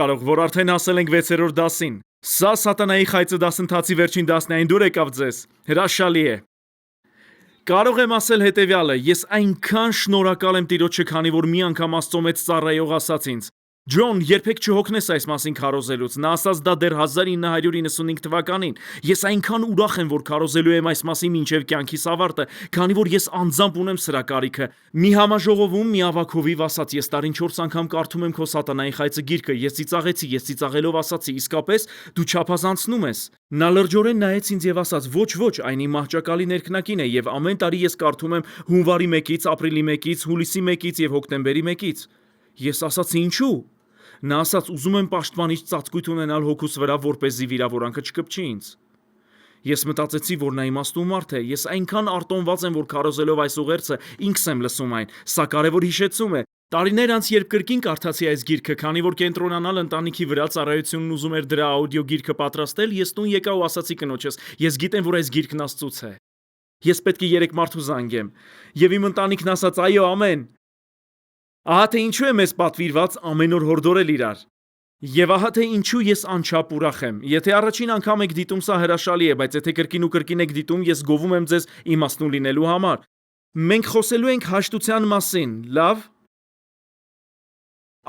Կարող, որ արդեն հասել ենք 6-րդ դասին։ Սա սատանայի խայծը դասընթացի վերջին դասն է, այն դուր եկավ ձեզ։ Հրաշալի է։ Կարող եմ ասել հետևյալը. ես այնքան շնորհակալ եմ Տիրոջը, քանի որ մի անգամ Աստծո մեծ ծառայող ասաց ինձ. Ջոն, երբեք չհոգնես այս մասին քարոզելուց։ Նա ասաց դա դեռ 1995 թվականին։ Ես այնքան ուրախ եմ, որ քարոզելու եմ այս մասին մինչև կյանքիս ավարտը, քանի որ ես անձամբ ունեմ սրա կարիքը։ Մի համաժողովում մի ավագ հովիվ ասաց. ես տարին 4 անգամ կարդում եմ քո սատանայի խայծը գիրքը, ես ծիծաղեցի, ես ծիծաղելով ասացի. իսկապես դու չափազանցնում ես։ Նա լրջորեն նայեց ինձ եւ ասաց. ոչ, այն իմ մահճակալի ներքնակին է եւ ամեն տարի ես կարդում եմ հունվարի 1-ից, ապրիլի 1-ից, հուլիսի 1-ից եւ հոկտեմբերի 1-ից։ Ես ասացի ինչու։ Նա ասաց. ուզում եմ պաշտպանիչ ծածկույթ ունենալ հոգուս վրա, որպեսզի վիրավորանքը չկպչի ինձ։ Ես մտածեցի, որ նա իմաստու մարդ է։ Ես այնքան արտոնված եմ, որ քարոզելով այս ուղերձը ինքս եմ լսում այն։ Սա կարևոր հիշեցում է։ Տարիներ անց, երբ կրկին կարդացի այս գիրքը, քանի որ կենտրոնանալ ընտանիքի վրա ծառայությունն ուզում էր դրա աուդիո գիրքը պատրաստել, ես տուն եկա ու ասացի կնոջս. ես գիտեմ, որ այս գիրքն Աստծուց է։ Ես պետք է 3 մարդու զանգեմ։ Եվ իմ ընտանիքն ասաց. այո, ամեն։ Ահա թե ինչու է մեզ պատվիրված ամեն օր հորդորել իրար։ Եվ ահա թե ինչու ես անչափ ուրախ եմ։ Եթե առաջին անգամ եք դիտում, սա հրաշալի է, բայց եթե կրկին ու կրկին եք դիտում, ես գովում եմ ձեզ իմաստուն լինելու համար։ Մենք խոսելու ենք հաշտության մասին, լավ։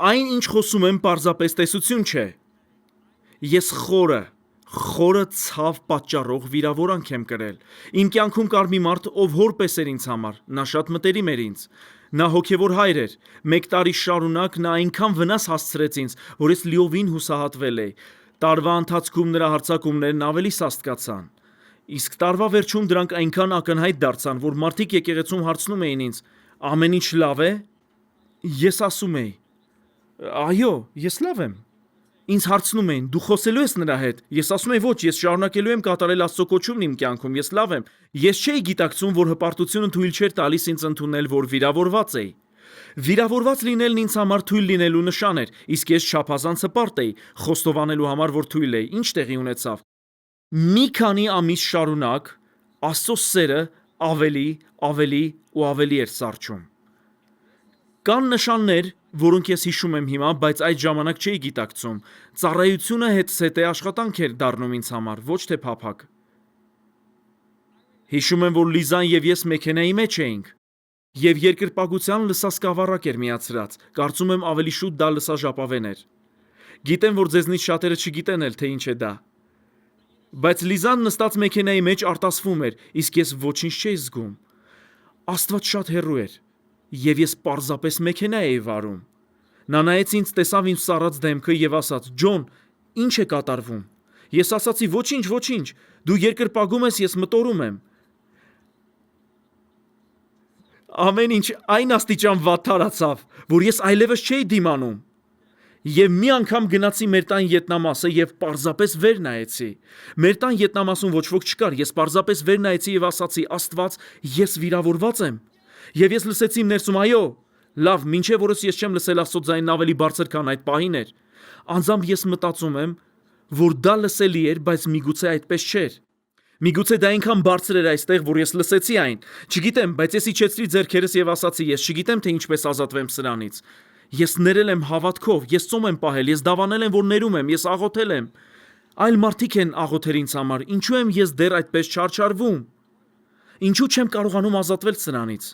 Այն, ինչ խոսում եմ, պարզապես տեսություն չէ։ Ես խորը ցավ պատճառող վիրավորանք եմ կրել։ Իմ կյանքում կար մի մարդ, ով հորպես էր ինձ համար, նա շատ մտերիմ էր ինձ։ Նա հոգևոր հայր էր։ 1 տարի շարունակ նա այնքան վնաս հասցրեց ինձ, որ ես լիովին հուսահատվել էի։ Տարվա ընթացքում նրա հարձակումներն ավելի սաստկացան։ Իսկ տարվա վերջում դրանք այնքան ակնհայտ դարձան, որ մարդիկ եկեղեցում հարցնում էին ինձ. ամեն ինչ լավ է։ Ես ասում էի. այո, ես լավ եմ։ Ինձ հարցնում էին. դու խոսելու ես նրա հետ։ Ես ասում էի. ոչ, ես շարունակելու եմ կատարել Աստծո կոչումն իմ կյանքում, ես լավ եմ։ Ես չէի գիտակցում, որ հպարտությունը թույլ չէր տալիս ինձ ընդունել, որ վիրավորված էի։ Վիրավորված լինելն ինձ համար թույլ լինելու նշան էր, իսկ ես չափազանց հպարտ էի, խոստովանելու համար, որ թույլ էի։ Ինչ տեղի ունեցավ։ Մի քանի ամիս շարունակ Աստծո սերը ավելի էր սառչում։ Կան նշաններ, որոնք ես հիշում եմ հիմա, բայց այդ ժամանակ չէի գիտակցում։ Ծառայությունը հետզհետե աշխատանք էր դառնում ինձ համար, ոչ թե փափակ։ Հիշում եմ, որ Լիզան եւ ես մեքենայի մեջ էինք, եւ երկրպագության լսասկավառակ էր միացրած։ Կարծում եմ ավելի շուտ դա լսաժապավեն էր։ Գիտեմ, որ ձեզնից շատերը չգիտեն էլ, թե ինչ է դա։ Բայց Լիզան նստած մեքենայի մեջ արտասվում էր, իսկ ես ոչինչ չէի զգում։ Աստված շատ հեռու էր, եւ ես պարզապես մեքենա էի վարում։ Նա նայեց ինձ, տեսավ իմ սառած դեմքը եւ ասաց. Ջոն, ինչ է կատարվում։ Ես ասացի. ոչինչ, դու երկրպագում ես, ես մտորում եմ։ Ամեն ինչ այն աստիճան վատ թարացավ, որ ես այլևս չէի դիմանում։ Եվ մի անգամ գնացի մեր տան ետնամասը եւ պարզապես վեր նայեցի։ Մեր տան ետնամասում ոչ ոք չկար, ես պարզապես վեր նայեցի եւ ասացի. Աստված, ես վիրավորված եմ։ Եվ ես լսեցի իմ ներսում. այո, լավ, մինչև օրս ես չեմ լսել Աստծո ձայնն ավելի բարձր, քան այդ պահին էր։ Անձամբ ես մտածում եմ, որ դա լսելի էր, բայց միգուցե այդպես չէր։ Միգուցե դա այնքան բարձր էր այստեղ, որ ես լսեցի այն։ Չգիտեմ, բայց ես իջեցրի ձեռքերս եւ ասացի. ես չգիտեմ, թե ինչպես ազատվեմ սրանից։ Ես ներել եմ հավատքով, ես ծոմ եմ պահել, ես դավանել եմ, որ ներում եմ, ես աղոթել եմ։ Այլ մարդիկ են աղոթել ինձ համար, ինչու եմ ես դեռ այդպես չարչարվում։ Ինչու չեմ կարողանում ազատվել սրանից։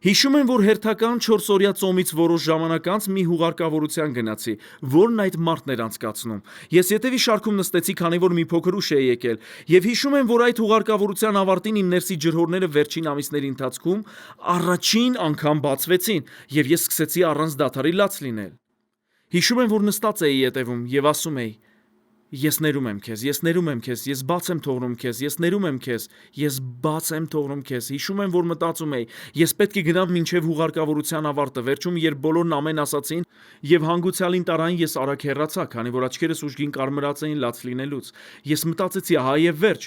Հիշում եմ, որ հերթական 4-օրյա ծոմից որոշ ժամանակ անց մի հուղարկավորության գնացի, որն այդ մարդն էր անցկացնում։ Ես ետևի շարքում նստեցի, քանի որ մի փոքր ուշ էի եկել, եւ հիշում եմ, որ այդ հուղարկավորության ավարտին իմ ներսի ջրհորները վերջին ամիսների ընթացքում առաջին անգամ բացվեցին, եւ ես սկսեցի առանց դադարի լաց լինել։ Հիշում եմ, որ նստած էի ետևում եւ ասում էի. ես ներում եմ քեզ, ես բաց եմ թողնում քեզ, ես ներում եմ քեզ, ես բաց եմ թողնում քեզ։ Հիշում եմ, որ մտածում էի. ես պետք է գնամ մինչև հուղարկավորության ավարտը։ Վերջում, երբ բոլորն ամեն ասացին եւ հանգուցյալին տարան, ես արագ հեռացա, քանի որ աչքերս ուժգին կարմրած էին լաց լինելուց։ Ես մտածեցի. ահա եւ վերջ։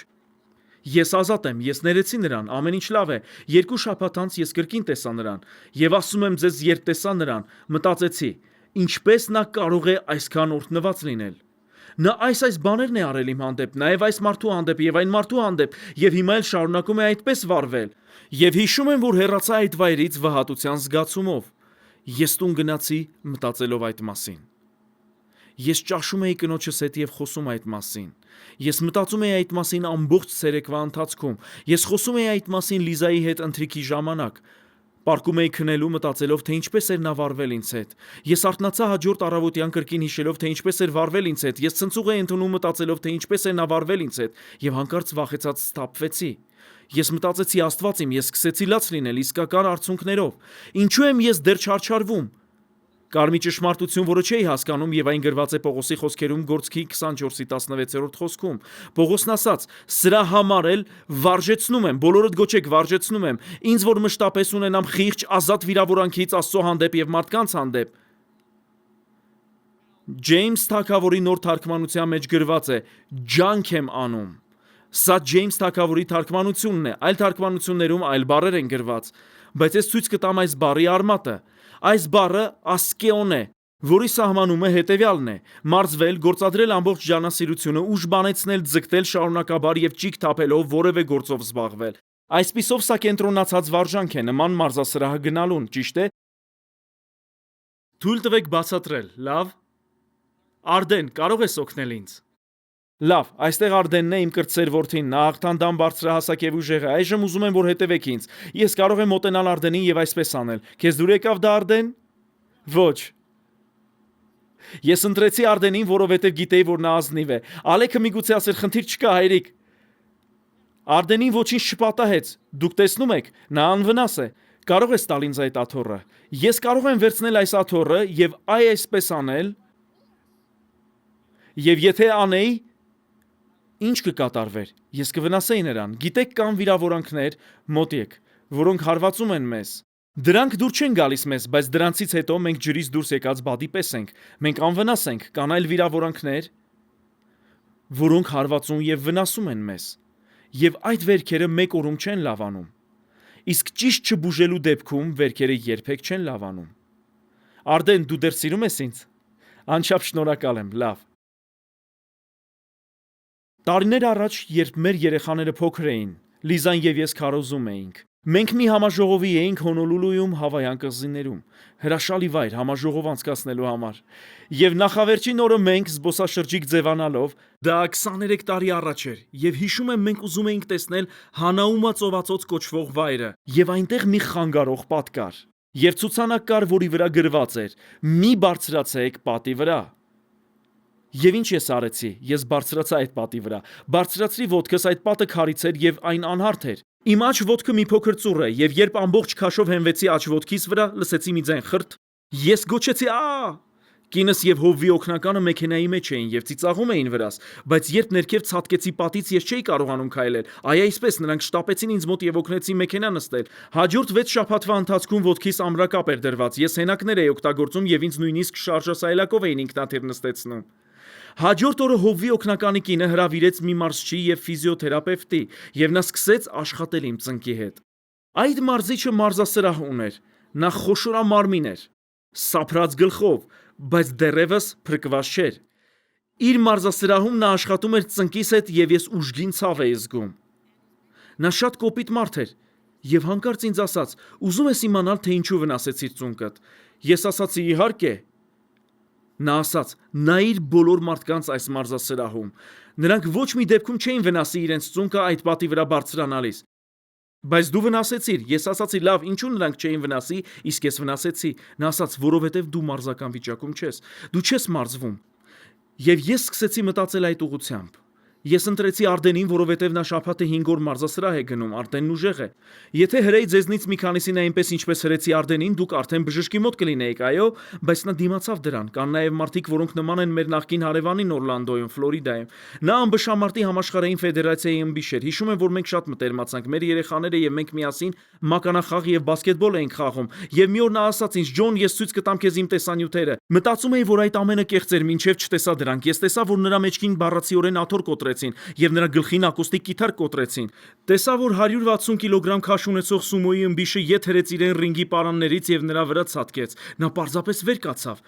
Ես ազատ եմ, ես ներեցի նրան, ամեն ինչ լավ է։ 2 շաբաթ անց ես կրկին տեսա նրան եւ ասում եմ ձեզ, երբ տեսա նրան, մտածեցի. ինչպես նա կարող է այսքան օրհնված լինել։ Նա այս բաներն է արել իմ հանդեպ, նաև այս մարդու հանդեպ եւ այն մարդու հանդեպ, եւ հիմա էլ շարունակում է այդպես վարվել։ Եվ հիշում եմ, որ հեռացա այդ վայրից վհատության զգացումով։ Ես տուն գնացի մտածելով այդ մասին։ Ես ճաշում էի կնոջս հետ եւ խոսում այդ մասին։ Ես մտածում էի այդ մասին ամբողջ ցերեկվա ընթացքում։ Ես խոսում էի այդ մասին Լիզայի հետ ընթրիքի ժամանակ։ Պարկում էի քնելու մտածելով, թե ինչպես էր նա վարվել ինձ հետ։ Ես արթնացա հաջորդ առավոտյան կրկին հիշելով, թե ինչպես էր վարվել ինձ հետ։ Ես ցնցուղ էի ընդունում մտածելով, թե ինչպես էր նա վարվել ինձ հետ, եւ հանկարծ վախեցած սթափվեցի։ Ես մտածեցի Աստված իմ, ես սկսեցի լաց լինել իսկական արցունքներով։ Ինչու եմ ես դեռ չարչարվում։ Կար մի ճշմարտություն, որը չէի հասկանում, եւ այն գրված է Պողոսի խոսքերում Գործքի 24-16-րդ խոսքում։ Պողոսն ասաց. «Սրա համար էլ վարժեցնում եմ, բոլորդ գոչեք վարժեցնում եմ, ինձ որ մշտապես ունենամ խիղճ, ազատ վիրավորանքից Աստծո հանդեպ եւ մարդկանց հանդեպ»։ Ջեյմս Թագավորի նոր թարգմանության մեջ գրված է. «Ջանք եմ անում»։ Սա Ջեյմս Թագավորի թարգմանությունն է, այլ թարգմանություններում այլ բառեր են գրված, բայց ես ցույց կտամ այս բառի արմատը։ Այս բառը ասկեոն է, որի սահմանումը հետևյալն է. մարզվել, գործադրել ամբողջ ջանասիրությունը, ուժ բանեցնել, ձգտել շարունակաբար եւ ճիգ թափելով որևէ գործով զբաղվել։ Այսպիսով սա կենտրոնացած վարժանք է, նման մարզասրահը գնալուն, ճիշտ է։ Թույլ տվեք բացատրել, լավ։ Արդեն, կարող ես օգնել ինձ։ Լավ, այստեղ Արդենն է իմ կրտսեր որդին, նա աղթանդամ բարձրահասակ եւ ուժեղ է, այժմ ուզում եմ որ հետևեք ինձ։ Ես կարող եմ մոտենալ Արդենին եւ այսպես անել։ Քեզ դուր եկավ դա Արդեն։ Ոչ։ Ես ընտրեցի Արդենին, որովհետեւ գիտեի, որ նա ազնիվ է։ Ալեքը միգուցե ասեր խնդիր չկա, հայրիկ։ Արդենին ոչինչ չպատահեց։ Դուք տեսնում եք, նա անվնաս է։ Կարող ես տալ ինձ այդ աթոռը։ Ես կարող եմ վերցնել այս աթոռը եւ այսպես անել։ Եվ եթե անեի, ինչ կկատարվեր։ Ես կվնասեի նրան։ Գիտեք կան վիրավորանքներ, մոտ եք, որոնք հարվածում են մեզ։ Դրանք դուր չեն գալիս մեզ, բայց դրանցից հետո մենք ջրից դուրս եկած բադի պես ենք։ Մենք անվնաս ենք, կան այլ վիրավորանքներ, որոնք հարվածում եւ վնասում են մեզ։ Եվ այդ վերքերը մեկ օրում չեն լավանում։ Իսկ ճիշտ չբուժելու դեպքում վերքերը երբեք չեն լավանում։ Արդեն դու դեռ սիրում ես ինձ։ Անչափ շնորհակալ եմ, լավ։ Տարիներ առաջ, երբ մեր երեխաները փոքր էին, Լիզան եւ ես քարոզում էինք։ Մենք մի համաժողովի էինք Հոնոլուլուում, Հավայան կղզիներում։ Հրաշալի վայր համաժողով անցկացնելու համար։ Եվ նախավերջին օրը մենք զբոսաշրջիկ ձևանալով, դա 23 տարի առաջ էր, եւ հիշում եմ մենք ուզում էինք տեսնել Հանաումա ծովածոց կոչվող վայրը, եւ այնտեղ մի խանգարող պատ կար։ Եվ ցուցանակ կար, որի վրա գրված էր. «Մի բարձրացեք պատի վրա»։ Եվ ինչ ես արեցի, ես բարձրացա այդ պատի վրա, բարձրացրի ոտքս, այդ պատը քարից էր եւ այն անհարթ էր։ Իմ աջ ոտքը մի փոքր ծուռ է, եւ երբ ամբողջ քաշով հենվեցի աջ ոտքիս վրա, լսեցի մի ձայն խրտ։ Ես գոչեցի «Ա»։ Կինս եւ հովվի օգնականը մեքենայի մեջ էին եւ ծիծաղում էին վրաս, բայց երբ ներքև ցածկեցի պատից, ես չէի կարողանում քայլել։ Այ այսպես նրանք շտապեցին ինձ մոտ եւ օգնեցին մեքենա նստել։ Հաջորդ 6 շաբաթվա ընթացքում ոտքիս ամրակապ էր դրված, ես հենակներ էի օգտագործում եւ ինձ նույնիսկ շարժասայլակով էին ինքնաթիռ նստեցնում։ Հաջորդ օրը հովվի օգնականի կինը հրավիրեց մի մարզչի եւ ֆիզիոթերապևտի, եւ նա սկսեց աշխատել իմ ծնկի հետ։ Այդ մարզիչը մարզասրահ ուներ, նա խոշորամարմին էր, սափրած գլխով, բայց դեռևս փրկված չէր։ Իր մարզասրահում նա աշխատում էր ծնկիս հետ եւ ես ուժգին ցավ էի զգում։ Նա շատ կոպիտ մարդ էր եւ հանկարծ ինձ ասաց. «Ուզում ես իմանալ, թե ինչու վնասեցիր ծունկդ»։ Ես ասացի. «Իհարկե»։ Նա ասաց. «Նայիր բոլոր մարդկանց այս մարզասրահում։ Նրանք ոչ մի դեպքում չէին վնասի իրենց ծունկը այդ պատի վրա բարձրանալիս։ Բայց դու վնասեցիր»։ Ես ասացի. «Լավ, ինչու նրանք չէին վնասի, իսկ ես վնասեցի»։ Նա ասաց. «Որովհետև դու մարզական վիճակում չես։ Դու չես մարզվում»։ Եվ ես սկսեցի մտածել այդ ուղղությամբ։ Ես ընտրեցի Արդենին, որովհետև նա շաբաթը 5 օր մարզասրահ է գնում, Արդենն ուժեղ է։ Եթե հրեի ձեզնից մի քանիսին այնպես ինչպես հրեցի Արդենին, դուք արդեն բժշկի մոտ կլինեիք, այո, բայց նա դիմացավ դրան։ Կան նաև մարդիկ, որոնք նման են մեր նախկին հարևանին Օրլանդոյում, Ֆլորիդայում։ Նա ըմբշամարտի համաշխարհային ֆեդերացիայի ըմբիշ էր։ Հիշում եմ, որ մենք շատ մտերմացանք, մեր երեխաները եւ մենք միասին մականախաղ եւ բասկետբոլ էինք խաղում։ Եվ մի օր նա ասաց ինձ. «Ջոն, ես ցույց կտամ քեզ իմ տեսանյութերը»։ Մտածում էի, որ այդ ամենը կեղծ էր, մինչև չտեսա դրանք։ Ես տեսա, որ նրա մեջքին բառացիորեն աթոռ կոտրեցին եւ նրա գլխին ակոստիկ կիթառ կոտրեցին։ Տեսա, որ 160 կիլոգրամ քաշ ունեցող սումոյի ըմբիշը ետ հրեց իրեն ռինգի պարաններից եւ նրա վրա ցատկեց։ Նա պարզապես վեր կացավ։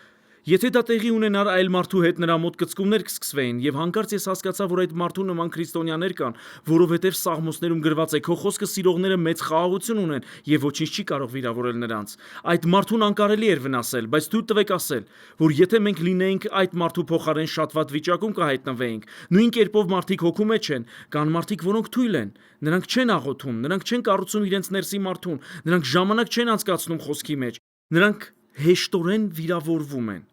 Եթե դա տեղի ունենար այլ մարդու հետ, նրա մոտ կծկումներ կսկսվեին, եւ հանկարծ ես հասկացա, որ այդ մարդու նման քրիստոնյաներ կան, որովհետեւ Սաղմոսներում գրված է. «Քո խոսքը սիրողները մեծ խաղաղություն ունեն եւ ոչինչ չի կարող վիրավորել նրանց»։ Այդ մարդուն անկարելի էր վնասել, բայց թույլ տվեք ասել, որ եթե մենք լինեինք այդ մարդու փոխարեն, շատ վատ վիճակում կհայտնվեինք։ Նույն կերպով մարդիկ հոգու մեջ են, կան մարդիկ, որոնք թույլ են, նրանք չեն աղոթում, նրանք չեն կառուցում իրենց ներսի մարդուն, նրանք ժամանակ չեն անցկացնում խոսքի մեջ, նրանք հեշտորեն վիրավորվում են։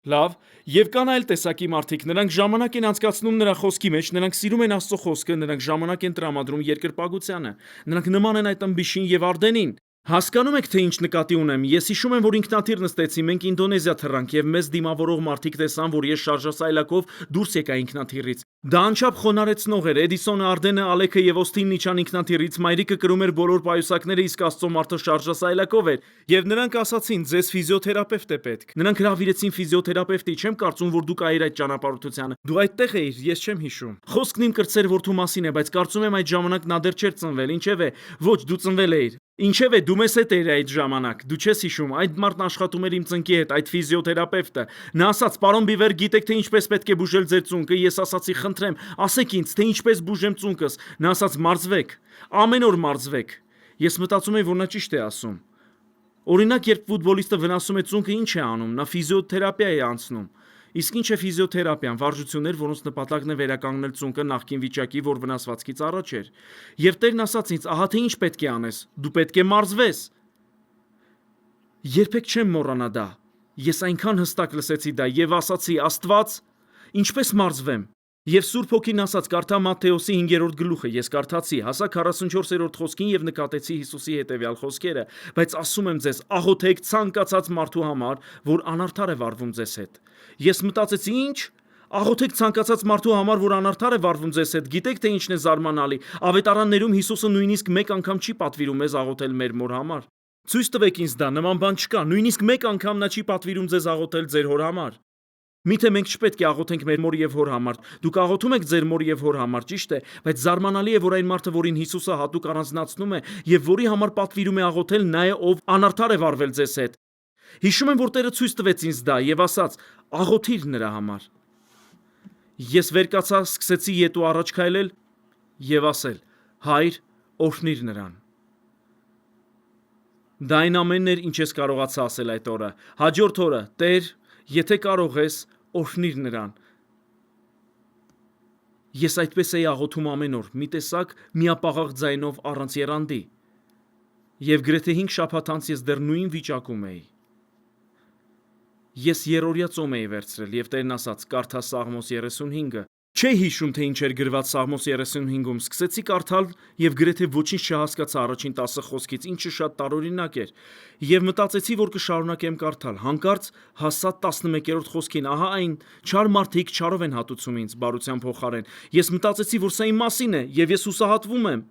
Լավ, եւ կան այլ տեսակի մարդիկ, նրանք ժամանակ են անցկացնում նրա խոսքի մեջ, նրանք սիրում են Աստծո խոսքը, նրանք ժամանակ են տրամադրում երկրպագությանը, նրանք նման են այդ ըմբիշին եւ Արդենին։ Հասկանում եք, թե ինչ նկատի ունեմ։ Ես հիշում եմ, որ ինքնաթիռ նստեցի, մենք Ինդոնեզիա թռանք եւ մեզ դիմավորող մարդիկ տեսան, որ ես շարժասայլակով դուրս եկա ինքնաթիռից։ Դա անչափ խոնարհեցնող էր։ Էդիսոնը, Արդենը, Ալեքը եւ Օստինն իջան ինքնաթիռից, մայրիկը կրում էր բոլոր պայուսակները, իսկ Աստծո մարդը շարժասայլակով էր։ Եվ նրանք ասացին. «Ձեզ ֆիզիոթերապևտ է պետք»։ Նրանք հրավիրեցին ֆիզիոթերապևտի, չեմ կարծում, որ դու կայիր այդ ճանապարհորդությանը։ Դու այդտեղ էիր, ես չեմ հիշում։ Խոսքն իմ կրտսեր որդու մասին է, բայց կարծում եմ այդ ժամանակ նա դեռ չէր ծնվել։ Ինչևէ, ոչ, դու ծնվել էիր։ Ինչևէ, դու մեզ հետ էիր այդ ժամանակ, դու չես հիշում, այդ մարդն աշխատում էր իմ ծնկի հետ, այդ ֆիզիոթերապևտը։ Նա ասաց. «Պարոն Բիվեր, գիտեք թե ինչպես պետք է բուժել ձեր ծունկը»։ Ես ասացի. «Խնդրեմ, ասեք ինձ, թե ինչպես բուժեմ ծունկս»։ Նա ասաց. «Մարզվեք, ամեն օր մարզվեք»։ Ես մտածում եմ, որ նա ճիշտ է ասում։ Օրինակ, երբ ֆուտբոլիստը վնասում է ծունկը, ինչ է անում, նա ֆիզիոթերապիա է անցնում։ Իսկ ինչ է ֆիզիոթերապիան, վարժություններ, որոնց նպատակն է վերականգնել ծունկը նախկին վիճակի, որ վնասվածքից առաջ էր։ Եվ Տերն ասաց ինձ. «Ահա թե ինչ պետք է անես, դու պետք է մարզվես»։ Երբեք չեմ մոռանա դա։ Ես այնքան հստակ լսեցի դա եւ ասացի. «Աստված, ինչպես մարզվեմ»։ Եվ Սուրբ Հոգին ասաց. «Կարդա Մատթեոսի 5-րդ գլուխը»։ Ես կարդացի, հասա 44-րդ խոսքին եւ նկատեցի Հիսուսի հետեւյալ խոսքերը. «Բայց ասում եմ ձեզ, աղոթեք ցանկացած մարդու համար, որ անարդար է վարվում ձեզ հետ»։ Ես մտածեցի. «Ինչ»։ Աղոթեք ցանկացած մարդու համար, որ անարդար է վարվում ձեզ հետ։ Գիտեք թե ինչն է զարմանալի։ Ավետարաններում Հիսուսը նույնիսկ մեկ անգամ չի պատվիրում մեզ աղոթել մեր մոր համար։ Ցույց տվեք ինձ դա, նման բան չկա։ Նույնիսկ մեկ անգամ նա չի պատվիրում ձեզ աղոթել ձեր հոր համար։ Միթե մենք չպետք է աղոթենք մեր մոր եւ հոր համար։ Դուք աղոթում եք ձեր մոր եւ հոր համար, ճիշտ է, բայց զարմանալի է, որ այն մարդը, որին Հիսուսը հատուկ առանձնացնում է եւ որի համար պատվիրում է աղոթել, նա է, ով անարդար է վարվել ձեզ հետ։ Հիշում եմ, որ Տերը ցույց տվեց ինձ դա եւ ասաց. «Աղոթիր նրա համար»։ Ես վեր կացա, սկսեցի ետու առաջ քայլել եւ ասել. «Հայր, օրհնիր նրան»։ Դա այն ամենն էր, ինչ ես կարողացա ասել այդ օրը։ Հաջորդ օրը. «Տեր, եթե կարող ես, օրհնիր նրան»։ Ես այդպես էի աղոթում ամեն օր, մի տեսակ միապաղաղ ձայնով առանց եռանդի։ Եվ գրեթե 5 շաբաթ անց ես դեռ նույն վիճակում էի։ Ես երրորդյա ծոմ էի վերցրել եւ Տերն ասաց. «Կարդա Սաղմոս 35-ը»։ Չէի հիշում, թե ինչ էր գրված Սաղմոս 35-ում, սկսեցի կարդալ եւ գրեթե ոչինչ չհասկացա առաջին 10 խոսքից, ինչը շատ տարօրինակ էր։ Եվ մտածեցի, որ կշարունակեմ կարդալ։ Հանկարծ հասա 11-րդ խոսքին, ահա այն չար մարդիկ չարով են հատուցում ինձ, բարության փոխարեն։ Ես մտածեցի, որ սա իմ մասին է, եւ ես հուսահատվում եմ։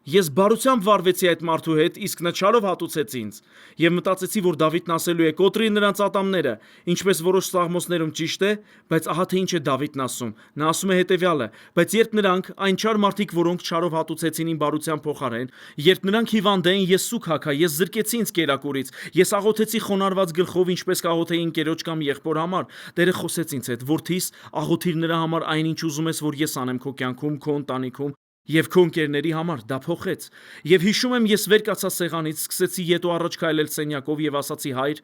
Ես բարությամբ վարվեցի այդ մարդու հետ, իսկ նա չարով հատուցեց ինձ։ Եվ մտածեցի, որ Դավիթն ասելու է. «Կոտրի նրանց ատամները», ինչպես որոշ սաղմոսներում ճիշտ է, բայց ահա թե ինչ է Դավիթն ասում։ Նա ասում է հետեւյալը. «Բայց երբ նրանք, այն չար մարդիկ, որոնք չարով հատուցեցին իմ բարության փոխարեն, երբ նրանք հիվանդ էին, ես սուգ հագա, ես զրկեցի ինձ կերակուրից, ես աղոթեցի խոնարհված գլխով, ինչպես կաղոթեի ընկերոջ կամ եղբոր համար»։ Տերը խոսեց ինձ հետ. «Որդիս, աղոթիր նրա համար այն, ինչ ուզում ես, որ ես անեմ քո կյանքում, քո ընտանիքում եւ քո ընկերների համար»։ Դա փոխեց։ Եվ հիշում եմ, ես վեր կացա սեղանից, սկսեցի ետու առաջ քայլել սենյակով եւ ասացի. «Հայր,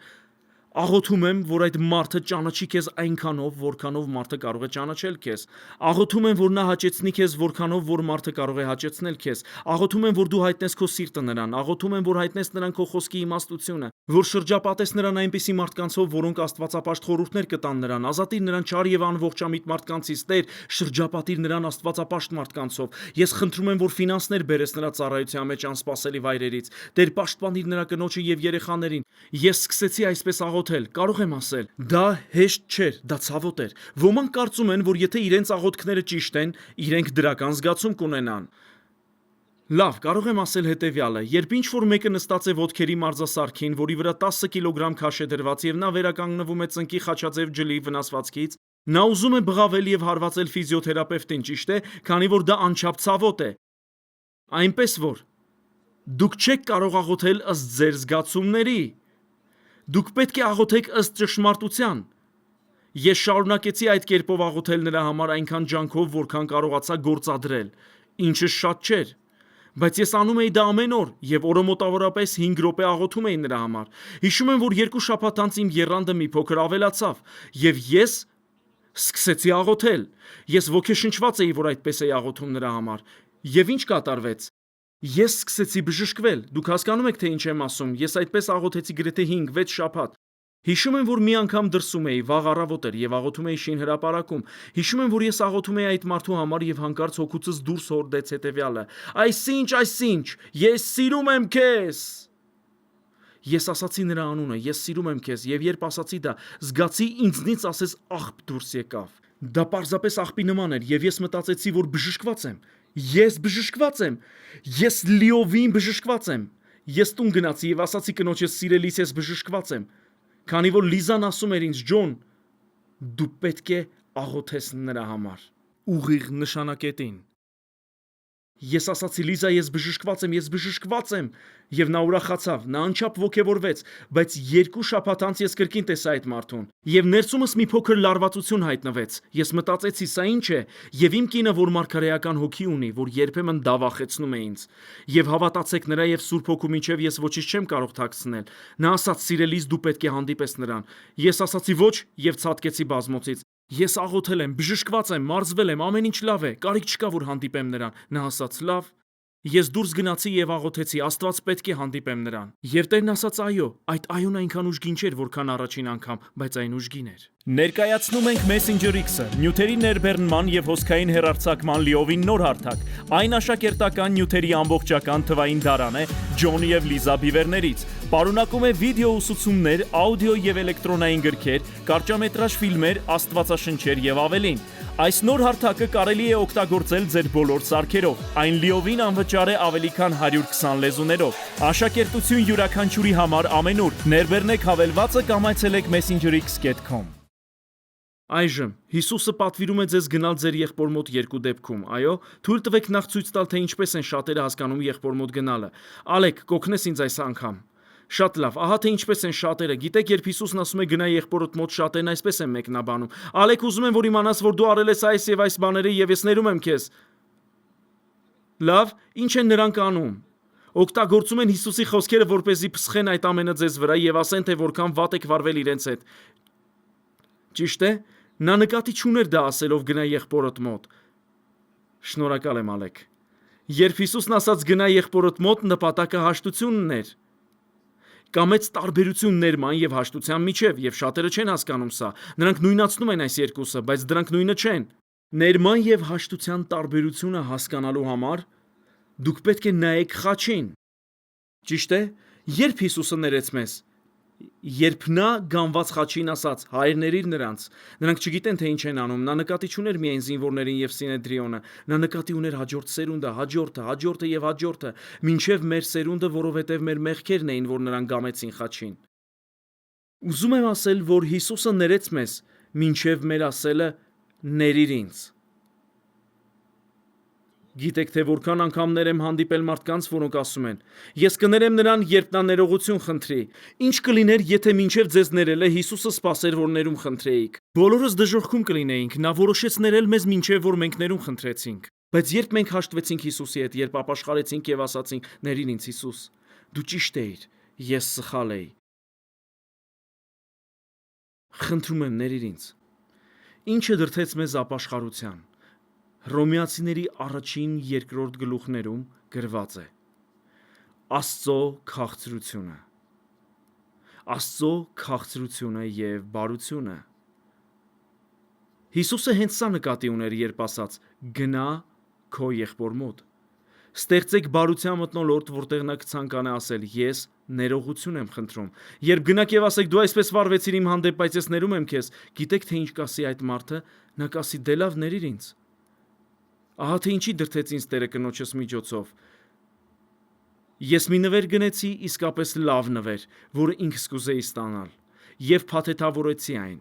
աղոթում եմ, որ այդ մարդը ճանաչի քեզ այնքանով, որքանով մարդը կարող է ճանաչել քեզ։ Աղոթում եմ, որ նա հաճեցնի քեզ, որքանով որ մարդը կարող է հաճեցնել քեզ։ Աղոթում եմ, որ դու հայտնես քո սիրտը նրան։ Աղոթում եմ, որ հայտնես նրան քո խոսքի իմաստությունը, որ շրջապատես նրան այնպիսի մարդկանցով, որոնք աստվածապաշտ խորհուրդներ կտան նրան։ Ազատիր նրան չար եւ անողջամիտ մարդկանցից, Տեր, շրջապատիր նրան աստվածապաշտ մարդկանցով։ Ես խնդրում եմ, որ ֆինանսներ բերես նրա ծառայության մեջ անսպասելի վայրերից։ Տեր, պաշտպանիր նրա կնոջը եւ երեխաներին։ Ես սկսեցի այսպես աղոթել, կարող եմ ասել, դա հեշտ չէր, դա ցավոտ էր։ Ոմանք կարծում են, որ եթե իրենց աղոթքները ճիշտ են, իրենք դրական զգացում կունենան։ Լավ, կարող եմ ասել հետեւյալը. երբ ինչ-որ մեկը նստած է ոտքերի մարզասարքին, որի վրա 10 կիլոգրամ քաշ է դրված եւ նա վերականգնվում է ծնկի խաչաձև ջլի վնասվածքից, նա ուզում է բղավել եւ հարվածել ֆիզիոթերապևտին, ճիշտ է, քանի որ դա անչափ ցավոտ է։ Այնպես որ դուք չեք կարող աղոթել ըստ ձեր զգացումների։ Դուք պետք է աղոթեք ըստ ճշմարտության։ Ես շարունակեցի այդ կերպով աղոթել նրա համար այնքան ջանքով, որքան կարողացա գործադրել, ինչը շատ չէր, բայց ես անում էի դա ամեն օր եւ օրը մոտավորապես 5 րոպե աղոթում էի նրա համար։ Հիշում եմ, որ 2 շաբաթ անց իմ եռանդը մի փոքր ավելացավ եւ ես սկսեցի աղոթել։ Ես ոգեշնչված էի, որ այդպես էի աղոթում նրա համար։ Եվ ինչ կատարվեց։ Ես սկսեցի բժշկվել։ Դուք հասկանում եք, թե ինչ եմ ասում։ Ես այդպես աղոթեցի գրեթե 5-6 շաբաթ։ Հիշում եմ, որ մի անգամ դրսում էի, վաղ առավոտ էր եւ աղոթում էի շին հրապարակում։ Հիշում եմ, որ ես աղոթում էի այդ մարդու համար եւ հանկարծ հոգուցս դուրս հորդեց հետեւյալը. Այսինչ, ես սիրում եմ քեզ։ Ես ասացի նրա անունը, ես սիրում եմ քեզ, եւ երբ ասացի դա, զգացի ինձնից ասես աղբ դուրս եկավ։ Դա պարզապես աղբի նման էր, եւ ես մտածեցի, որ բժշկված եմ։ Ես բժշկված եմ։ Ես լիովին բժշկված եմ։ Ես տուն գնացի եւ ասացի կնոջս սիրելիս ես բժշկված եմ։ Քանի որ Լիզան ասում էր ինձ Ջոն, դու պետք է աղոթես նրա համար։ Ուղիղ նշանակետին։ Ես ասացի Լիզա, ես բժշկված եմ, եւ նա ուրախացավ, նա անչափ ոգևորվեց, բայց 2 շաբաթ անց ես կրկին տեսա այդ մարդուն, եւ ներսումս մի փոքր լարվածություն հայտնվեց։ Ես մտածեցի, սա ինչ է, եւ իմ կինը, որ մարգարեական հոգի ունի, որ երբեմն դա վախեցնում է ինձ, եւ հավատացեք նրա եւ Սուրբ Հոգու միջև ես ոչինչ չեմ կարող թաքցնել։ Նա ասաց, սիրելիս, դու պետք է հանդիպես նրան։ Ես ասացի ոչ եւ ցածկեցի բազմոցից։ Ես աղոթել եմ, բժշկված եմ, մարզվել եմ, ամեն ինչ լավ է, կարիք չկա որ հանդիպեմ նրան։ Նա ասաց լավ։ Ես դուրս գնացի եւ աղոթեցի, Աստված պետք է հանդիպեմ նրան։ Եվ Տերն ասաց այո, այդ այոն այնքան ուժգին չէր, որքան առաջին անգամ, բայց այն ուժգին էր։ Ներկայացնում ենք Messenger X-ը, նյութերի ներբեռնման եւ հոսքային հեռարձակման լիովին նոր հարթակ։ Այն աշակերտական նյութերի ամբողջական թվային դարան է Ջոն եւ Լիզա Բիվերներից։ Պարունակում է վիդեո ուսուցումներ, աուդիո եւ էլեկտրոնային գրքեր, կարճամետրաժ ֆիլմեր, աստվածաշնչեր եւ ավելին։ Այս նոր հարթակը կարելի է օգտագործել ձեր բոլոր սարքերով։ Այն լիովին անվճար է ավելի քան 120 լեզուներով։ Աշակերտություն յուրաքանչյուրի համար ամենուր։ Ներբեռնեք հավելվածը կամ այցելեք messengerx.com։ Այժմ Հիսուսը պատվիրում է ձեզ գնալ ձեր եղբոր մոտ 2 դեպքում, այո, թույլ տվեք նախ ցույց տալ, թե ինչպես են շատերը հասկանում եղբոր մոտ գնալը։ Ալեք, կօգնես ինձ այս անգամ։ Շատ լավ, ահա թե ինչպես են շատերը։ Գիտեք, երբ Հիսուսն ասում է գնա եղբորդ մոտ, շատերն այսպես են մեկնաբանում. Ալեք, ուզում եմ, որ իմանաս, որ դու արել ես այս եւ այս բաները եւ ես ներում եմ քեզ։ Լավ, ինչ են նրանք անում։ Օգտագործում են Հիսուսի խոսքերը, որպեսզի փսխեն այդ ամենը ձեզ վրա եւ ասեն, թե որքան վատ եք վարվել իրենց հետ։ Ճիշտ է։ Նա նկատի չուներ դա ասելով գնա եղբորդ մոտ։ Շնորհակալ եմ, Ալեք։ Երբ Հիսուսն ասաց գնա եղբորդ մոտ, նպատակը հաշտությունն էր։ Կա մեծ տարբերություն ներման եւ հաշտության միջև, եւ շատերը չեն հասկանում սա։ Նրանք նույնացնում են այս երկուսը, բայց դրանք նույնը չեն։ Ներման եւ հաշտության տարբերությունը հասկանալու համար դուք պետք է նայեք խաչին։ Ճիշտ է։ Երբ Հիսուսը ներեց մեզ, երբ նա գանված խաչին ասաց. «Հայր ների՛ր նրանց», նրանք չգիտեն թե ինչ են անում։ Նա նկատի չուներ միայն զինվորներին եւ Սինեդրիոնը, նա նկատի ուներ հաջորդ սերունդը, հաջորդը եւ հաջորդը, մինչեւ մեր սերունդը, որովհետեւ մեր մեղքերն էին, որ նրան գամեցին խաչին։ Ուզում եմ ասել, որ Հիսուսը ներեց մեզ, մինչեւ մեր ասելը «ների՛ր ինձ»։ Գիտեք թե որքան անգամներ եմ հանդիպել մարդկանց, որոնք ասում են. Ես կներեմ նրան, երբ նա ներողություն խնդրի։ Ինչ կլիներ, եթե մինչև ձեզ ներելը Հիսուսը սպասեր, որ ներում խնդրեիք։ Բոլորս դժոխքում կլինեինք, նա որոշեց ներել մեզ մինչև որ մենք ներում խնդրեցինք։ Բայց երբ մենք հաշտվեցինք Հիսուսի հետ, երբ ապաշխարեցինք եւ ասացինք. «Ներիր ինձ Հիսուս, դու ճիշտ էիր, ես սխալ էի։ Խնդրում եմ, ներիր ինձ»։ Ինչը դրդեց մեզ ապաշխարության։ Հռոմեացիների 1-2 գլուխներում գրված է. Աստծո քաղցրությունը։ Աստծո քաղցրությունը եւ բարությունը։ Հիսուսը հենց սա նկատի ուներ, երբ ասաց. «Գնա քո եղբոր մոտ»։ Ստեղծեք բարության մթնոլորտ, որտեղ նա կցանկանա ասել. «Ես ներողություն եմ խնդրում»։ Երբ գնաք եւ ասեք. «Դու այսպես վարվեցիր իմ հանդեպ, բայց ես ներում եմ քեզ», գիտեք թե ինչ կասի այդ մարդը։ Նա կասի. «Դե լավ, ներիր ինձ»։ Ահա թե ինչի դրդեց ինձ Տերը կնոջս միջոցով։ Ես մի նվեր գնեցի, իսկապես լավ նվեր, որը ինքս կուզեի ստանալ, եւ փաթեթավորեցի այն։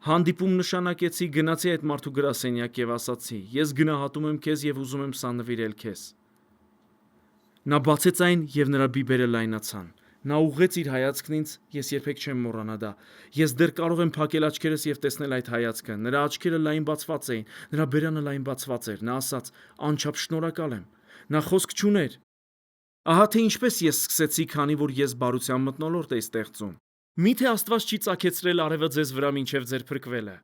Հանդիպում նշանակեցի, գնացի այդ մարդու գրասենյակ եւ ասացի. «Ես գնահատում եմ քեզ եւ ուզում եմ սա նվիրել քեզ»։ Նա բացեց այն եւ նրա բիբերը լայնացան։ Նա ուղղեց իր հայացքն ինձ, ես երբեք չեմ մոռանա դա։ Ես դեռ կարող եմ փակել աչքերս եւ տեսնել այդ հայացքը։ Նրա աչքերը լայն բացված էին, նրա բերանը լայն բացված էր։ Նա ասաց. «Անչափ շնորհակալ եմ»։ Նա խոսք չուներ։ Ահա թե ինչպես ես սկսեցի, քանի որ ես բարության մթնոլորտ էի ստեղծում։ Միթե Աստված չի ծագեցրել արևը ձեզ վրա մինչև ձեր փրկվելը։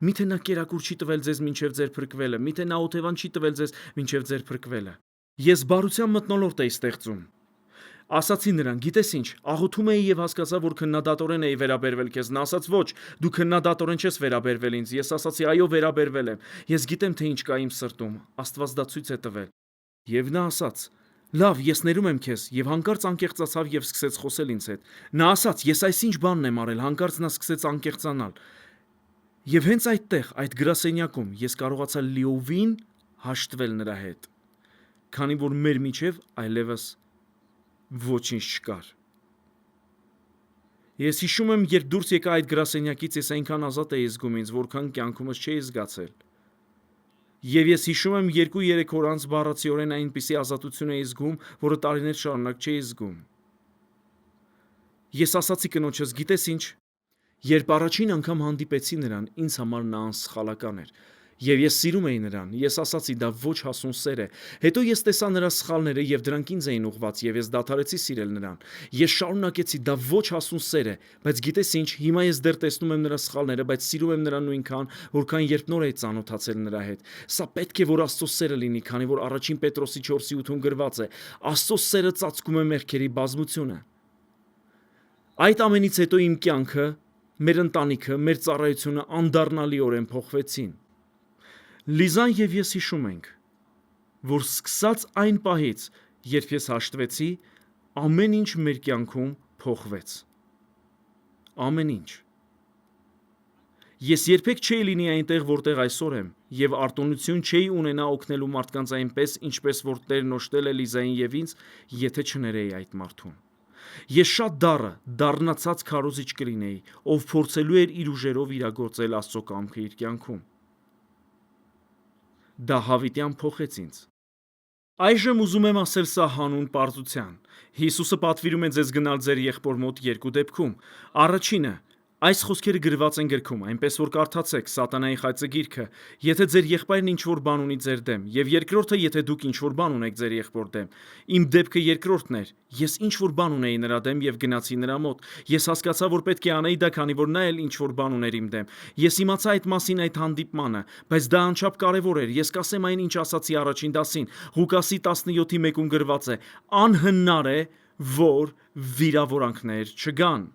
Միթե նա կերակուր չի տվել ձեզ մինչև ձեր փրկվելը։ Միթե նա օթևան չի տվել ձեզ մինչև ձեր փրկվելը։ Ես բարության մթնոլորտ էի ստեղծում։ Ասացի նրան. «Գիտես ինչ, աղոթում էի եւ հասկացա, որ քննադատորեն էի վերաբերվել քեզ»։ Նա ասաց. «Ոչ, դու քննադատորեն չես վերաբերվել ինձ»։ Ես ասացի. «Այո, վերաբերվել եմ։ Ես գիտեմ, թե ինչ կա իմ սրտում։ Աստված դա ցույց է տվել»։ Եվ նա ասաց. «Լավ, ես ներում եմ քեզ»։ Եվ հանկարծ անկեղծացավ եւ սկսեց խոսել ինձ հետ։ Նա ասաց. «Ես այսինչ բանն եմ արել»։ Հանկարծ նա սկսեց անկեղծանալ։ Եվ հենց այդտեղ, այդ գրասենյակում, ես կարողացա լիովին հաշտվել նրա հետ, քանի որ մեր միջև այլևս ոչինչ չկար։ Ես հիշում եմ, երբ դուրս եկա այդ գրասենյակից, ես այնքան ազատ էի զգում ինձ, որքան կյանքումս չէի զգացել։ Եվ ես հիշում եմ 2-3 օր անց բառացիորեն այնպիսի ազատություն էի զգում, որը տարիներ շարունակ չէի զգում։ Ես ասացի կնոջս. «Գիտես ինչ, երբ առաջին անգամ հանդիպեցի նրան, ինձ համար նա անսխալական էր։ Եվ ես սիրում էի նրան»։ Ես ասացի. «Դա ոչ հասուն սեր է»։ Հետո ես տեսա նրա սխալները եւ դրանք ինձ էին ուղված եւ ես դադարեցի սիրել նրան։ Ես շարունակեցի. «Դա ոչ հասուն սեր է»։ Բայց գիտես ինչ, հիմա ես դեռ տեսնում եմ նրա սխալները, բայց սիրում եմ նրան նույնքան, որքան երբ նոր էի ծանոթացել նրա հետ։ Սա պետք է որ Աստծո սերը լինի, քանի որ առաջին Պետրոսի 4:8-ում գրված է. «Աստծո սերը ծածկում է մեղքերի բազմությունը»։ Այդ ամենից հետո իմ կյանքը, մեր ընտանիքը, մեր ծառայությունը անդառնալիորեն փոխվեցին։ Լիզան եւ ես հիշում ենք, որ սկսած այն պահից, երբ ես հաշտվեցի, ամեն ինչ մեր կյանքում փոխվեց։ Ամեն ինչ։ Ես երբեք չէի լինի այնտեղ, որտեղ այսօր եմ, եւ արտոնություն չէի ունենա օգնելու մարդկանց այնպես, ինչպես որ Տերն օժտել է Լիզային եւ ինձ, եթե չներեի այդ մարդուն։ Ես շատ դառնացած քարոզիչ կլինեի, ով փորձելու էր իր ուժերով իրագործել Աստծո կամքը իր կյանքում։ Դա հավիտյան փոխեց ինձ։ Այժմ ուզում եմ ասել սա հանուն պարզության։ Հիսուսը պատվիրում է ձեզ գնալ ձեր եղբոր մոտ երկու դեպքում։ Առաջինը, այս խոսքերը գրված են գրքում, այնպես որ կարդացեք Սատանայի խայծը գիրքը, եթե ձեր եղբայրն ինչ-որ բան ունի ձեր դեմ, եւ երկրորդը, եթե դուք ինչ-որ բան ունեք ձեր եղբոր դեմ։ Իմ դեպքը երկրորդն էր։ Ես ինչ-որ բան ունեի նրա դեմ եւ գնացի նրա մոտ։ Ես հասկացա, որ պետք է անեի դա, քանի որ նա էլ ինչ-որ բան ուներ իմ դեմ։ Ես իմացա այդ մասին այդ հանդիպմանը, բայց դա անչափ կարեւոր էր։ Ես կասեմ այն, ինչ ասացի առաջին դասին։ Ղուկասի 17:1-ում գրված է. «Անհնար է, որ վիրավորանքներ չգան»։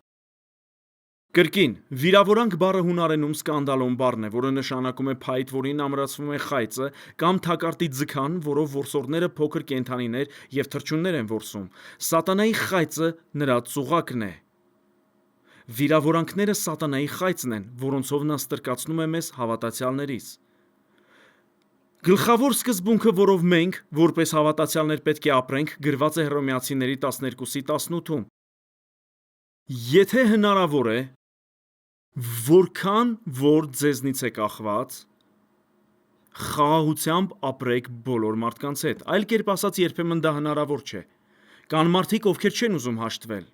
Կրկին, վիրավորանք բառը հունարենում սկանդալոն բառն է, որը նշանակում է փայտ, որին ամրացվում է խայծը, կամ թակարդի ձգան, որով որսորդները փոքր կենդանիներ եւ թռչուններ են որսում։ Սատանայի խայծը նրա ծուղակն է։ Վիրավորանքները սատանայի խայծն են, որոնցով նա ստրկացնում է մեզ հավատացյալներից։ Գլխավոր սկզբունքը, որով մենք, որպես հավատացյալներ պետք է ապրենք, գրված է Հռոմեացիների 12:18-ում։ Եթե հնարավոր է, որքան որ ձեզնից է կախված, խաղաղությամբ ապրեք բոլոր մարդկանց հետ։ Այլ կերպ ասած, երբեմն դա հնարավոր չէ։ Կան մարդիկ, ովքեր չեն ուզում հաշտվել։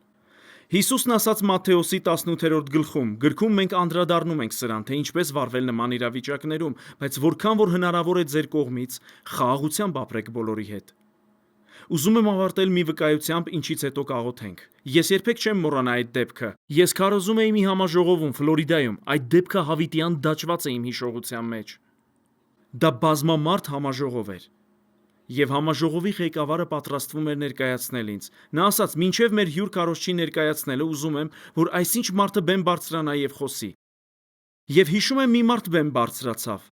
Հիսուսն ասաց Մատթեոսի 18-րդ գրքում մենք անդրադառնում ենք սրան, թե ինչպես վարվել նման իրավիճակներում, բայց որքան որ հնարավոր է ձեր կողմից, խաղաղությամբ ապրեք բոլորի հետ։ Ուզում եմ ավարտել մի վկայությամբ, ինչից հետո կաղոթենք։ Ես երբեք չեմ մոռանա այդ դեպքը։ Ես քարոզում էի մի համաժողովում Ֆլորիդայում։ Այդ դեպքը հավիտյան դաջված է իմ հիշողության մեջ։ Դա բազմամարդ համաժողով էր։ Եվ համաժողովի ղեկավարը պատրաստվում էր ներկայացնել ինձ։ Նա ասաց. «Մինչև մեր հյուր քարոզչի ներկայացնելը ուզում եմ, որ այսինչ մարդը բեմ բարձրանա եւ խոսի»։ Եվ հիշում եմ մի մարդ բեմ բարձրացավ։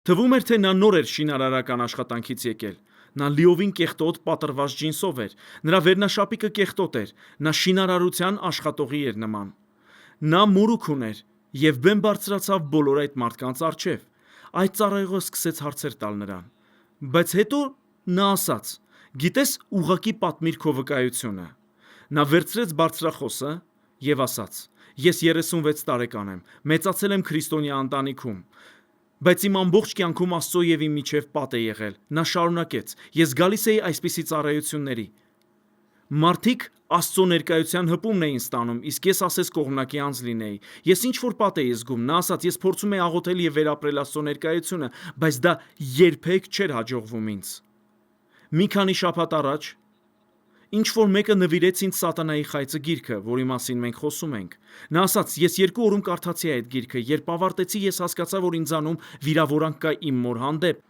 Թվում էր, թե նա նոր էր շինարարական աշխատանքից եկել։ Նա լիովին կեղտոտ պատրված ջինսով էր։ Նրա վերնաշապիկը կեղտոտ էր։ Նա շինարարության աշխատողի էր նման։ Նա մորուք ուներ եւ բեմ բարձրացավ բոլոր այդ մարդկանց առջեւ։ Այդ ծառայողը սկսեց հարցեր տալ նրան։ Բայց հետո նա ասաց. «Գիտես, ուղակի պատմիր քո վկայությունը»։ Նա վերցրեց բարձրախոսը եւ ասաց. «Ես 36 տարեկան եմ, մեծացել եմ քրիստոնյա ընտանիքում, բայց իմ ամբողջ կյանքում Աստծո եւ իմ միջև պատ է եղել»։ Նա շարունակեց. «Ես գալիս էի այսպիսի ծառայությունների։ Մարդիկ Աստծո ներկայության հպումն էին ստանում, իսկ ես ասես կողմնակի անձ լինեի։ Ես ինչ-որ պատ էի զգում, նա ասաց, ես փորձում էի աղոթել և վերապրել Աստծո ներկայությունը, բայց դա երբեք չէր հաջողվում ինձ։ Մի քանի շաբաթ առաջ ինչ-որ մեկը նվիրեց ինձ Սատանայի խայծը գիրքը, որի մասին մենք խոսում ենք։ Նա ասաց, ես 2 օրում կարդացի այդ գիրքը, երբ ավարտեցի, ես հասկացա, որ ինձանում վիրավորանք կա իմ մոր հանդեպ։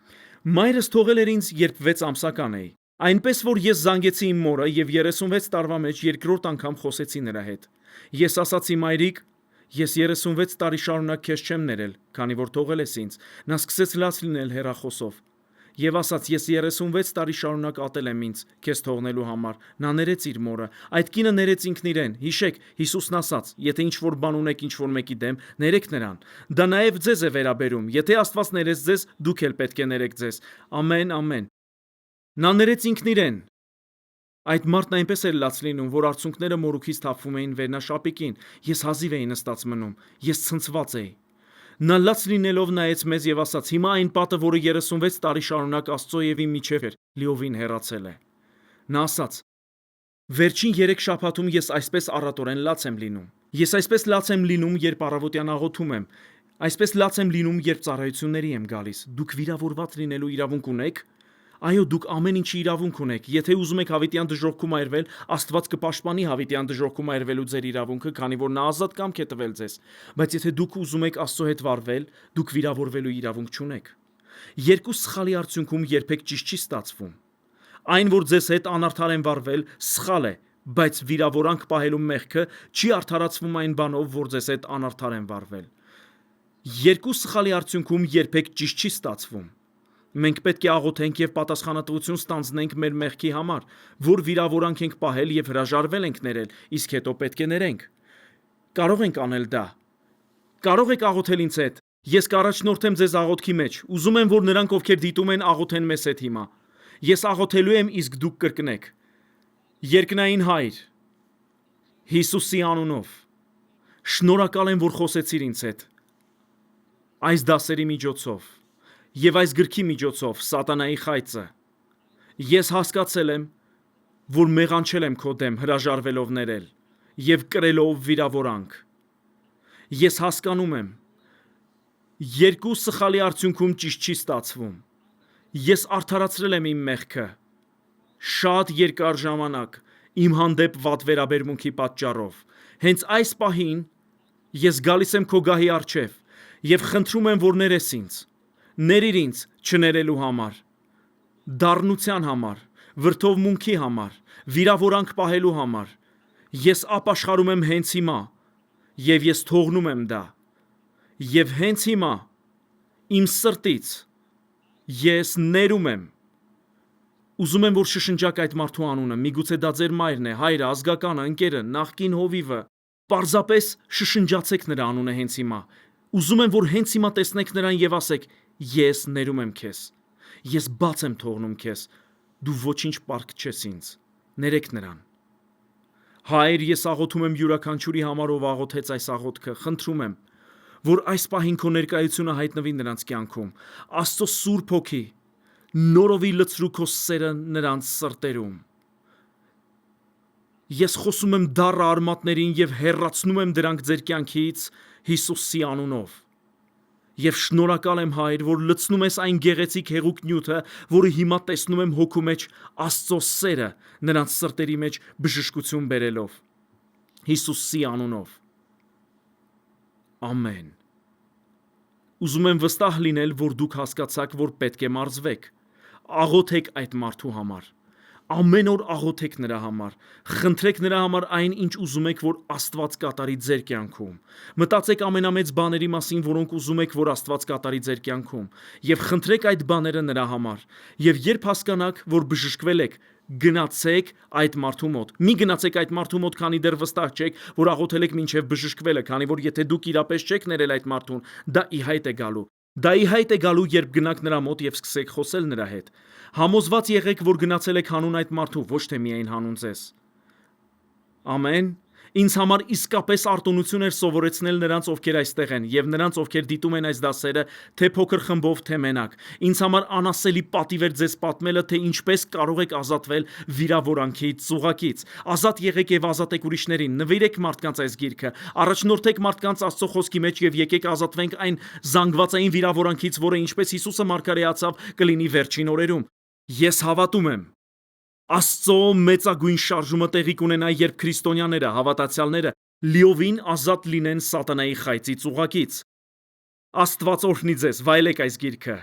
Մայրս թողել էր ինձ, երբ 6 ամսական էի։ Այնպես որ ես զանգեցի իմ մորը և 36 տարվա մեջ երկրորդ անգամ խոսեցի նրա հետ։ Ես ասացի մայրիկ, ես 36 տարի շարունակ քեզ չեմ ներել, քանի որ թողել ես ինձ։ Նա սկսեց լաց լինել հեռախոսով և ասաց, ես 36 տարի շարունակ ատել եմ ինձ քեզ թողնելու համար։ Նա ներեց իր մորը։ Այդ կինը ներեց ինքն իրեն։ Հիշեք, Հիսուսն ասաց, եթե ինչ-որ բան ունեք ինչ-որ մեկի դեմ, ներեք նրան։ Դա նաև ձեզ է վերաբերում։ Եթե Աստված ներեց ձեզ, դուք էլ պետք է ներեք ձեզ։ Ամեն, ամեն։ Նա ներեց ինքն իրեն։ Այդ մարդն այնպես էր լաց լինում, որ արցունքները մորուքից թափվում էին վերնաշապիկին։ Ես հազիվ էի նստած մնում։ Ես ցնցված էի։ Նա լաց լինելով նայեց մեզ և ասաց. հիմա այն պատը, որը 36 տարի շարունակ Աստծո և իմ միջև էր, լիովին հեռացել է։ Նա ասաց. վերջին 3 շաբաթում ես այսպես առատորեն լաց եմ լինում։ Ես այսպես լաց եմ լինում, երբ առավոտյան աղոթում եմ։ Այսպես լաց եմ լինում, երբ ծառայությունների եմ գալիս։ Դուք վիրավորված լինելու իրավունք ունեք։ Այո, դուք ամեն ինչի իրավունք ունեք։ Եթե ուզում եք հավիտյան դժոխքում այրվել, Աստված կպաշտպանի հավիտյան դժոխքում այրվելու ձեր իրավունքը, քանի որ նա ազատ կամք է տվել ձեզ։ Բայց եթե դուք ուզում եք Աստծո հետ վարվել, դուք վիրավորվելու իրավունք չունեք։ Երկու սխալի արդյունքում երբեք ճիշտ չի ստացվում։ Այն, որ ձեզ հետ անարդար են վարվել, սխալ է, բայց վիրավորանք պահելու մեղքը չի արդարացվում այն բանով, որ ձեզ հետ անարդար են վարվել։ Երկու սխալի արդյունքում երբեք ճիշտ չի ստացվում։ Մենք պետք է աղոթենք և պատասխանատվություն ստանձնենք մեր մեղքի համար, որ վիրավորանք ենք պահել և հրաժարվել ենք ներել, իսկ հետո պետք է ներենք։ Կարող ենք անել դա։ Կարող եք աղոթել ինձ հետ։ Ես կառաջնորդեմ ձեզ աղոթքի մեջ։ Ուզում եմ, որ նրանք, ովքեր դիտում են, աղոթեն մեզ հետ հիմա։ Ես աղոթելու եմ, իսկ դուք կրկնեք։ Երկնային Հայր, Հիսուսի անունով, շնորհակալ եմ, որ խոսեցիր ինձ հետ։ Այս դասերի միջոցով և այս գրքի միջոցով Սատանայի խայծը։ Ես հասկացել եմ, որ մեղանչել եմ քո դեմ հրաժարվելով ներել և կրելով վիրավորանք։ Ես հասկանում եմ, երկու սխալի արդյունքում ճիշտ չի ստացվում։ Ես արդարացրել եմ իմ մեղքը շատ երկար ժամանակ իմ հանդեպ վատ վերաբերմունքի պատճառով։ Հենց այս պահին ես գալիս եմ քո գահի առջև և խնդրում եմ, որ ներես ինձ։ Ներիր ինձ չներելու համար, դառնության համար, վրդովմունքի համար, վիրավորանք պահելու համար։ Ես ապաշխարում եմ հենց հիմա և ես թողնում եմ դա։ Եվ հենց հիմա իմ սրտից ես ներում եմ։ Ուզում եմ, որ շշնջաք այդ մարդու անունը, միգուցե դա ձեր մայրն է, հայրը, ազգականը, ընկերը, նախկին հովիվը։ Պարզապես շշնջացեք նրա անունը հենց հիմա։ Ուզում եմ, որ հենց հիմա տեսնեք նրան և ասեք. ես ներում եմ քեզ։ Ես բաց եմ թողնում քեզ։ Դու ոչինչ պարտք չես ինձ։ Ներեք նրան։ Հայր, ես աղոթում եմ յուրաքանչյուրի համար, ով աղոթեց այս աղոթքը, խնդրում եմ, որ այս պահին քո ներկայությունը հայտնվի նրանց կյանքում։ Աստծո Սուրբ Հոգի նորովի լցրու քո սերը նրանց սրտերում։ Ես խոսում եմ դառը արմատներին և հեռացնում եմ դրանք ձեր կյանքից Հիսուսի անունով։ Եվ շնորհակալ եմ, Հայր, որ լցնում ես այն գեղեցիկ հեղուկ նյութը, որը հիմա տեսնում եմ հոգու մեջ Աստծո սերը նրանց սրտերի մեջ բժշկություն բերելով։ Հիսուսի անունով։ Ամեն։ Ուզում եմ վստահ լինել, որ դուք հասկացաք, որ պետք է մարզվեք։ Աղոթեք այդ մարդու համար։ Ամեն օր աղոթեք նրա համար։ Խնդրեք նրա համար այն, ինչ ուզում եք, որ Աստված կատարի ձեր կյանքում։ Մտածեք ամենամեծ բաների մասին, որոնք ուզում եք, որ Աստված կատարի ձեր կյանքում, և խնդրեք այդ բաները նրա համար։ Եվ երբ հասկանաք, որ բժշկվել եք, գնացեք այդ մարդու մոտ։ Մի գնացեք այդ մարդու մոտ, քանի դեռ վստահ չեք, որ աղոթել եք մինչև բժշկվելը, քանի որ եթե դուք իրապես չեք ներել այդ մարդուն, դա ի հայտ է գալու։ Դա ի հայտ է գալու, երբ գնաք նրա մոտ և սկսեք խոսել նրա հետ։ Համոզված եղեք, որ գնացել եք հանուն այդ մարդու, ոչ թե միայն հանուն ձեզ։ Ամեն։ Ինձ համար իսկապես արտոնություն էր սովորեցնել նրանց, ովքեր այստեղ են, եւ նրանց, ովքեր դիտում են այս դասերը, թե փոքր խմբով, թե մենակ։ Ինձ համար անասելի պատիվ էր ձեզ պատմելը, թե ինչպես կարող եք ազատվել վիրավորանքից, ծուղակից։ Ազատ եղեք եւ ազատեք ուրիշներին։ Նվիրեք մարդկանց այս գիրքը։ Առաջնորդեք մարդկանց Աստծո խոսքի մեջ եւ եկեք ազատվենք այն զանգվածային վիրավորանքից, որը ինչպես Հիսուսը մարգարեացավ, կլինի վերջին օրերում։ Ես հավատում եմ, Աստծո մեծագույն շարժումը տեղի կունենա, երբ քրիստոնյաները, հավատացյալները լիովին ազատ լինեն սատանայի խայծի ծուղակից։ Աստված օրհնի ձեզ, վայելեք այս գիրքը։